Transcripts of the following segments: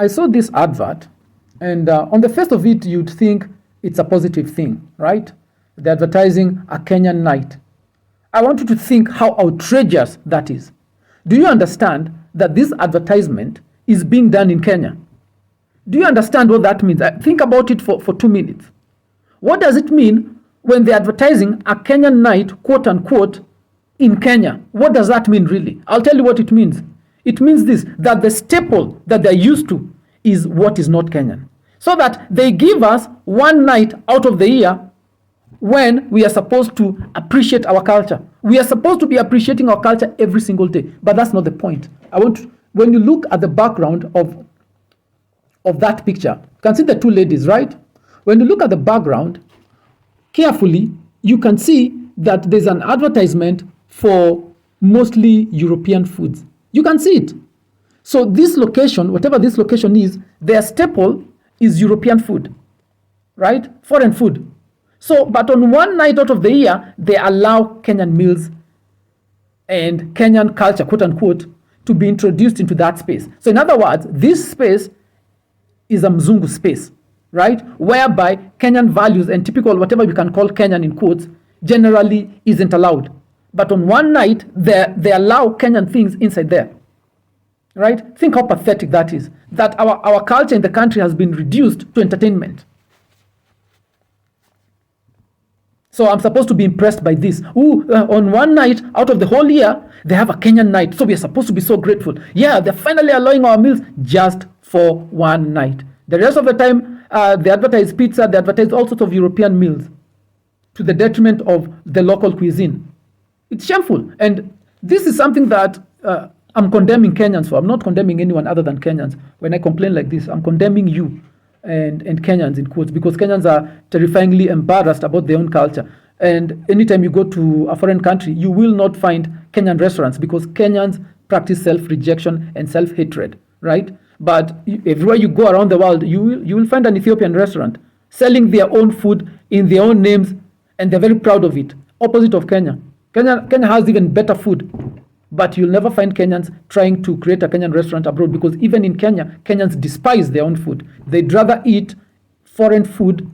I saw this advert, and on the face of it, you'd think it's a positive thing, right? They're advertising a Kenyan night. I want you to think how outrageous that is. Do you understand that this advertisement is being done in Kenya? Do you understand what that means? Think about it for 2 minutes. What does it mean when they're advertising a Kenyan night, quote unquote, in Kenya? What does that mean really? I'll tell you what it means. It means this, that the staple that they're used to is what is not Kenyan. So that they give us one night out of the year when we are supposed to appreciate our culture. We are supposed to be appreciating our culture every single day, but that's not the point. When you look at the background of that picture, you can see the two ladies, right? When you look at the background carefully, you can see that there's an advertisement for mostly European foods. You can see it. So this location, whatever this location is, their staple is European food, right? Foreign food. So, but on one night out of the year, they allow Kenyan meals and Kenyan culture, quote unquote, to be introduced into that space. So in other words, this space is a Mzungu space, right? Whereby Kenyan values and typical, whatever we can call Kenyan in quotes, generally isn't allowed. But on one night, they allow Kenyan things inside there, right? Think how pathetic that is. That our culture in the country has been reduced to entertainment. So I'm supposed to be impressed by this. On one night out of the whole year, they have a Kenyan night. So we're supposed to be so grateful. Yeah, they're finally allowing our meals just for one night. The rest of the time, they advertise pizza, they advertise all sorts of European meals to the detriment of the local cuisine. It's shameful. And this is something that I'm condemning Kenyans for. I'm not condemning anyone other than Kenyans. When I complain like this, I'm condemning you and Kenyans in quotes, because Kenyans are terrifyingly embarrassed about their own culture. And anytime you go to a foreign country, you will not find Kenyan restaurants because Kenyans practice self-rejection and self-hatred, right? But everywhere you go around the world, you will find an Ethiopian restaurant selling their own food in their own names, and they're very proud of it. Opposite of Kenya. Kenya has even better food. But you'll never find Kenyans trying to create a Kenyan restaurant abroad, because even in Kenya, Kenyans despise their own food. They'd rather eat foreign food,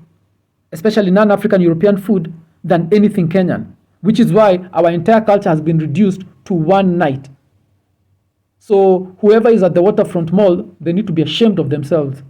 especially non-African European food, than anything Kenyan, which is why our entire culture has been reduced to one night. So whoever is at the Waterfront Mall, they need to be ashamed of themselves.